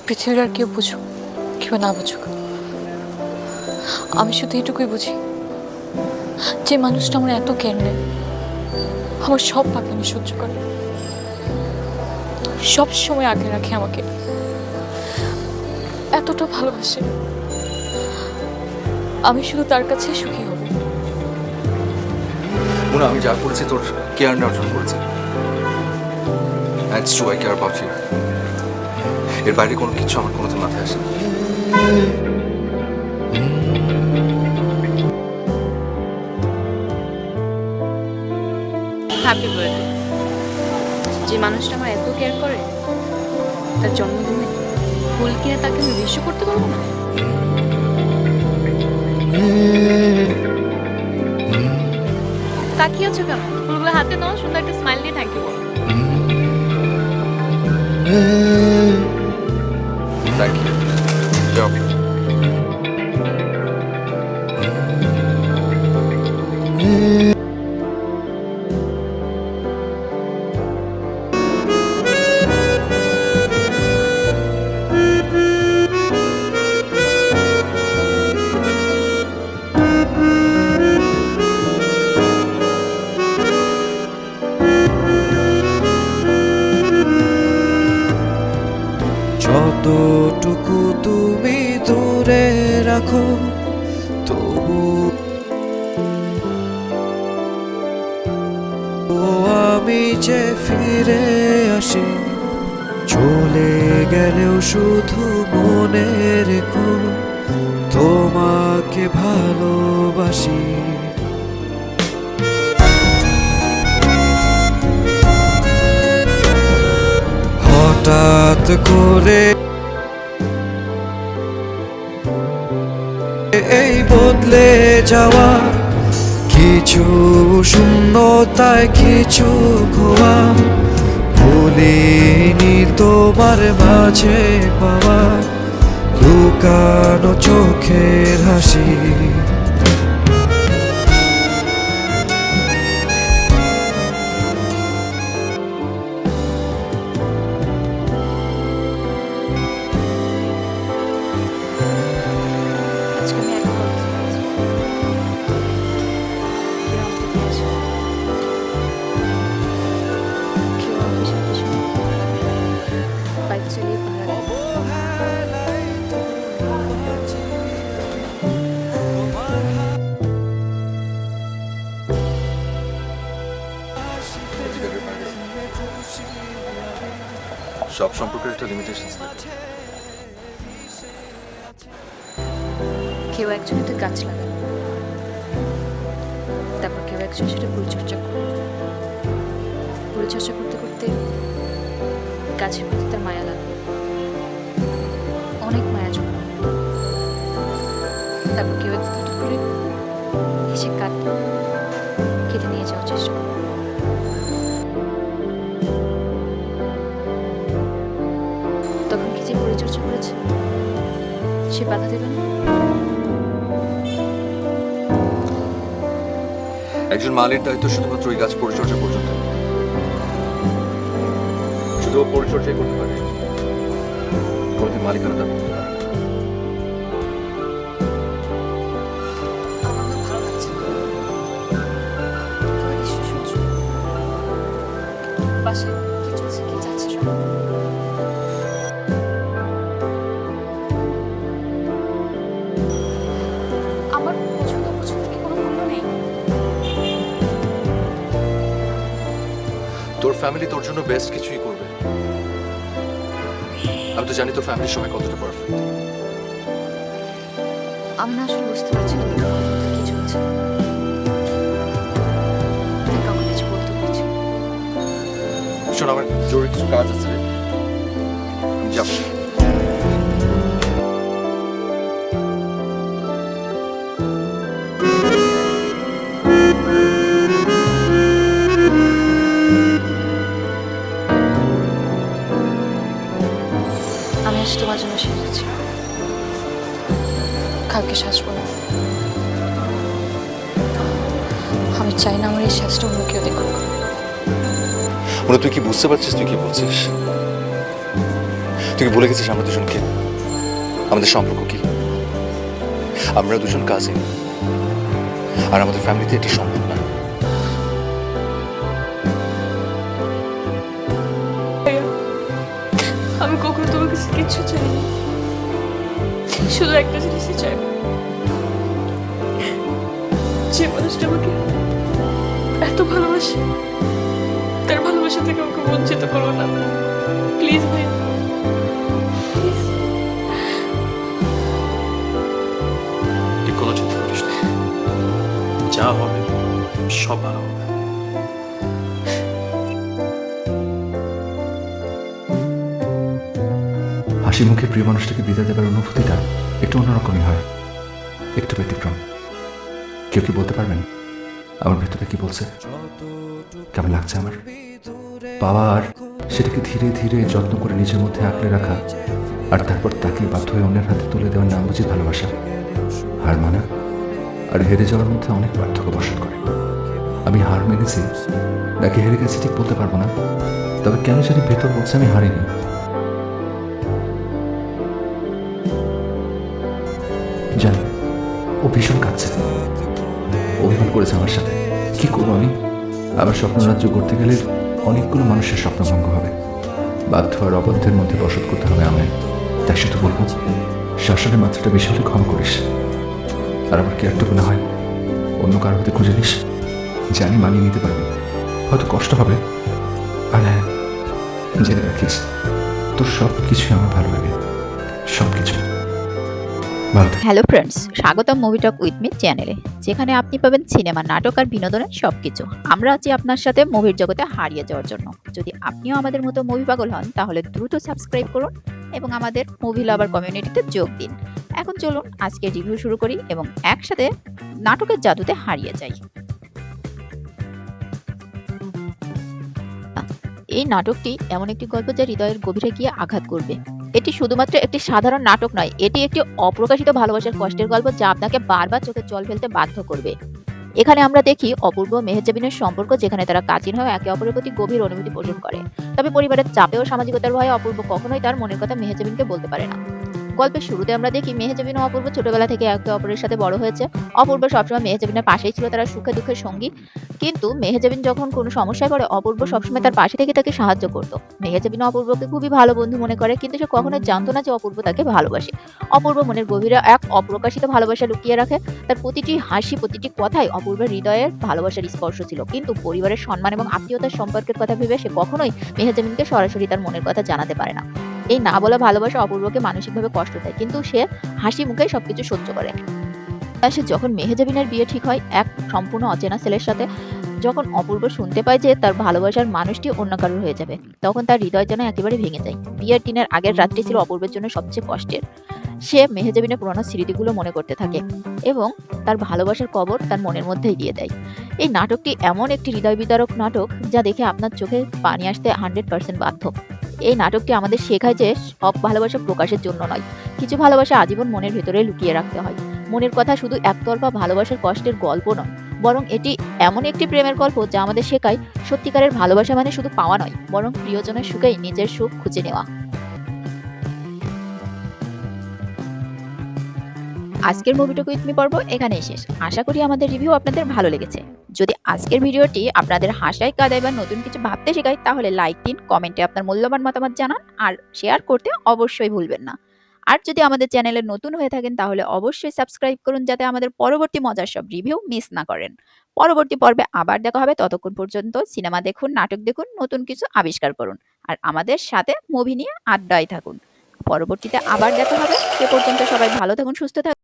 পৃথিবীর আর কেউ বুঝুক কেউ না বুঝুক, আমি শুধু এটুকুই বুঝি, যে মানুষটা আমার এত কেয়ার নেয়, আমার সব পাগলামি সহ্য করে, সব সময় আগে রাখে আমাকে, এতটা ভালোবাসে, আমি শুধু তার কাছে সুখী হব। মুনা, আমি যা করেছি তোর কেয়ার নেওয়ার জন্য করেছি। That's true, I care about you. এর বাইরে কোনো কিছু আমার কোনোদিন মাথায় আসে না। Happy birthday. যে মানুষটা আমার এত কেয়ার করে, তার জন্মদিনে ফুল কিনে তাকে আমি উইশ করতে পারবো না? তাকিয়ে আছো কেন? ফুলগুলো হাতে নাও, সুন্দর একটা স্মাইল দিয়ে থ্যাংক ইউ বলো। Thank you. যাও। যতটুকু তুমি দূরে রাখো তবু আমি যে ফিরে আসি, চলে গেলেও শুধু মনে রেখো তোমাকে ভালোবাসি। হঠাৎ করে এই বদলে যাওয়া, কিছু শূন্যতায় কিছু খোয়া, ভুলিনি তোমার মাঝে পাওয়া লুকানো চোখের হাসি। আজকে আমি একা কলেজে গেছি। কেউ আমাকে দিয়ে আসে, কেউ আমার পিছনে পিছনে বাইক চালিয়ে পাহাড়ে। সব সম্পর্কের একটা লিমিটেশন থাকে। কেউ একজন একটা গাছ লাগায়, তারপর কেউ একজন সেটা পরিচর্যা করে, পরিচর্যা করতে করতে গাছের প্রতি তার মায়া লাগে, অনেক মায়া জমে। তারপর কেউ একদিন হঠাৎ করে এসে কেটে নিয়ে যাওয়ার চেষ্টা করে। তখন কি যে পরিচর্যা করেছে সে বাধা দেবে না? একজন মালির দায়িত্ব শুধুমাত্র ওই গাছ পরিচর্যা পর্যন্ত, শুধু ও পরিচর্যাই করতে পারে, কোনোদিন মালিকানা দাবি করতে পারে না। আমার না ভালো লাগছে না। তুমি নিশ্চয়ই শুনছো। বাসায় কি চলছে কি যাচ্ছে সব? আমার পছন্দ অপছন্দ কি কোনো মূল্য নেই? তোর ফ্যামিলি তোর জন্য বেস্ট কিছুই করবে। আমি তো জানি তোর ফ্যামিলির সবাই কতটা পারফেক্ট। আমি না আসলে বুঝতে পারছি না তোমার মধ্যে কি চলছে, তাই কাউকে কিছু বলতে পারছি না। শোন, আমার জরুরি কিছু কাজ আছে রে, আমি যাবো। আমি আজ তোমার জন্য সেজেছি, কাউকে সাজবো না। আমি চাই না আমার এই সাজটা অন্য কেউ দেখুক। মনে তুই কি বুঝতে পারছিস তুই কি বলছিস? তুই কি ভুলে গেছিস আমরা দুজনকে? আমাদের সম্পর্ক কি? আমরা দুজন কাজিন, আর আমাদের ফ্যামিলিতে এটি সম্ভব না। আমি কখনো তোমার কাছে কিচ্ছু চাইনি, শুধু একটা জিনিসই চাই, যে মানুষটা আমাকে এত ভালোবাসে তার ভালোবাসা থেকে আমাকে বঞ্চিত করো না, প্লিজ ভাই, প্লিজ। তুই কোনো চিন্তা করিস না, যা হবে সব ভালো হবে। হাসি মুখে প্রিয় মানুষটাকে বিদায় দেবার অনুভূতিটা একটু অন্যরকমই হয়, একটু ব্যতিক্রম। কেউ কি বলতে পারবেন আমার ভেতরে কি বলছে, কেমন লাগছে আমার? পাওয়ার সেটাকে ধীরে ধীরে যত্ন করে নিজের মধ্যে আঁকড়ে রাখা, আর তারপর তাকে বাধ্য হয়ে অন্যের হাতে তুলে দেওয়ার নাম বুঝি ভালোবাসা। হার মানা আর হেরে যাওয়ার মধ্যে অনেক পার্থক্য বসত করে। আমি হার মেনেছি নাকি হেরে গেছি ঠিক বলতে পারবো না, তবে কেন জানি ভেতর বলছে আমি হারিনি। জানি ও ভীষণ কাঁদছে, অভিমান করেছে আমার সাথে। কি করবো আমি? আবার স্বপ্ন রাজ্য করতে গেলে অনেকগুলো মানুষের স্বপ্নভঙ্গ হবে, বাধ্য আর অবাধ্যের মধ্যে বসত করতে হবে আমায়। তাই শুধু বলবো, শাসনের মাত্রাটা বেশি হলে ক্ষমা করিস, আর আমার কি একটু না হয় অন্য কারো হতে খুঁজে নিস। জানি মানিয়ে নিতে পারবি, হয়তো কষ্ট হবে, আর হ্যাঁ জেনে রাখিস তোর সব কিছুই আমার ভালো লাগে, সব কিছু। হ্যালো ফ্রেন্ডস, স্বাগতম মুভি টক উইথ মি চ্যানেলে, যেখানে আপনি পাবেন সিনেমা, নাটক আর বিনোদনের সবকিছু। আমরা আছি আপনার সাথে মুভির জগতে হারিয়ে যাওয়ার জন্য। যদি আপনিও আমাদের মতো মুভি পাগল হন তাহলে দ্রুত সাবস্ক্রাইব করুন এবং আমাদের মুভি লাভার কমিউনিটিতে যোগ দিন। এখন চলুন আজকে রিভিউ শুরু করি এবং একসাথে নাটকের জাদুতে হারিয়ে যাই। এই নাটকটি এমন একটি গল্প যা হৃদয়ের গভীরে গিয়ে আঘাত করবে। এটি শুধুমাত্র একটি সাধারণ নাটক নয়, এটি একটি অপ্রকাশিত ভালোবাসার কষ্টের গল্প যা আপনাকে বারবার চোখে জল ফেলতে বাধ্য করবে। এখানে আমরা দেখি অপূর্ব মেহেজাবিনের সম্পর্ক, যেখানে তারা কাজিন হয়ে একে অপরের প্রতি গভীর অনুভূতি পোষণ করে। তবে পরিবারের চাপে ও সামাজিকতার ভয়ে অপূর্ব কখনোই তার মনের কথা মেহেজাবিনকে বলতে পারে না। গল্পের শুরুতে আমরা দেখি মেহেজাবিন ও অপূর্ব ছোটবেলা থেকে একে অপরের সাথে বড় হয়েছে। অপূর্ব সবসময় মেহেজাবিনের পাশেই ছিল, তারা সুখে দুঃখের সঙ্গী। কিন্তু মেহেজাবিন যখন কোনো সমস্যায় পড়ে অপূর্ব সবসময় তার পাশে থেকে তাকে সাহায্য করত। মেহেজাবিন অপূর্বকে খুবই ভালো বন্ধু মনে করে, কিন্তু সে কখনোই জানতো না যে অপূর্ব তাকে ভালোবাসে। অপূর্ব মনের গভীরে এক অপ্রকাশিত ভালোবাসা লুকিয়ে রাখে। তার প্রতিটি হাসি, প্রতিটি কথাই অপূর্বের হৃদয়ের ভালোবাসার স্পর্শ ছিল। কিন্তু পরিবারের সম্মান এবং আত্মীয়তার সম্পর্কের কথা ভেবে সে কখনোই মেহেজাবিনকে সরাসরি তার মনের কথা জানাতে পারে না। এই না বলা ভালোবাসা অপূর্বকে মানসিকভাবে কষ্ট দেয়, কিন্তু সে হাসি মুখে সবকিছু সহ্য করে। সে যখন মেহেজাবিনের বিয়ে ঠিক হয় এক সম্পূর্ণ অচেনা ছেলের সাথে, যখন অপূর্ব শুনতে পায় যে তার ভালোবাসার মানুষটি অন্য কারোর হয়ে যাবে, তখন তার হৃদয় যেন একেবারে ভেঙে যায়। বিয়ের দিনের আগের রাতটি ছিল অপূর্বের জন্য সবচেয়ে কষ্টের। সে মেহেজাবিনের পুরনো স্মৃতিগুলো মনে করতে থাকে এবং তার ভালোবাসার কবর তার মনের মধ্যেই দিয়ে দেয়। এই নাটকটি এমন একটি হৃদয় বিদারক নাটক যা দেখে আপনার চোখে পানি আসতে 100% বাধ্য। এই নাটকটি আমাদের শেখায় যে সব ভালোবাসা প্রকাশের জন্য নয়, কিছু ভালোবাসা আজীবন মনের ভেতরে লুকিয়ে রাখতে হয়। মনের কথা শুধু একতরফা ভালোবাসার কষ্টের গল্প নয়, বরং এটি এমন একটি প্রেমের গল্প যা আমাদের শেখায় সত্যিকারের ভালোবাসা মানে শুধু পাওয়া নয়, বরং প্রিয়জনের সুখেই নিজের সুখ খুঁজে নেওয়া। আজকের মুভি টক উইথ মি পর্ব এখানেই শেষ। আশা করি আমাদের রিভিউ আপনাদের ভালো লেগেছে। যদি আজকের ভিডিওটি আপনাদের হাসায়, কাঁদায় বা নতুন কিছু ভাবতে শেখায় তাহলে লাইক দিন, কমেন্টে আপনার মূল্যবান মতামত জানান আর শেয়ার করতে অবশ্যই ভুলবেন না। আর যদি আমাদের চ্যানেলে নতুন হয়ে থাকেন তাহলে অবশ্যই সাবস্ক্রাইব করুন, যাতে আমাদের পরবর্তী মজার সব রিভিউ মিস না করেন। পরবর্তী পর্বে আবার দেখা হবে, ততক্ষণ পর্যন্ত সিনেমা দেখুন, নাটক দেখুন, নতুন কিছু আবিষ্কার করুন আর আমাদের সাথে মুভি নিয়ে আড্ডায় থাকুন। পরবর্তীতে আবার দেখা হবে, সে পর্যন্ত সবাই ভালো থাকুন, সুস্থ থাকুন।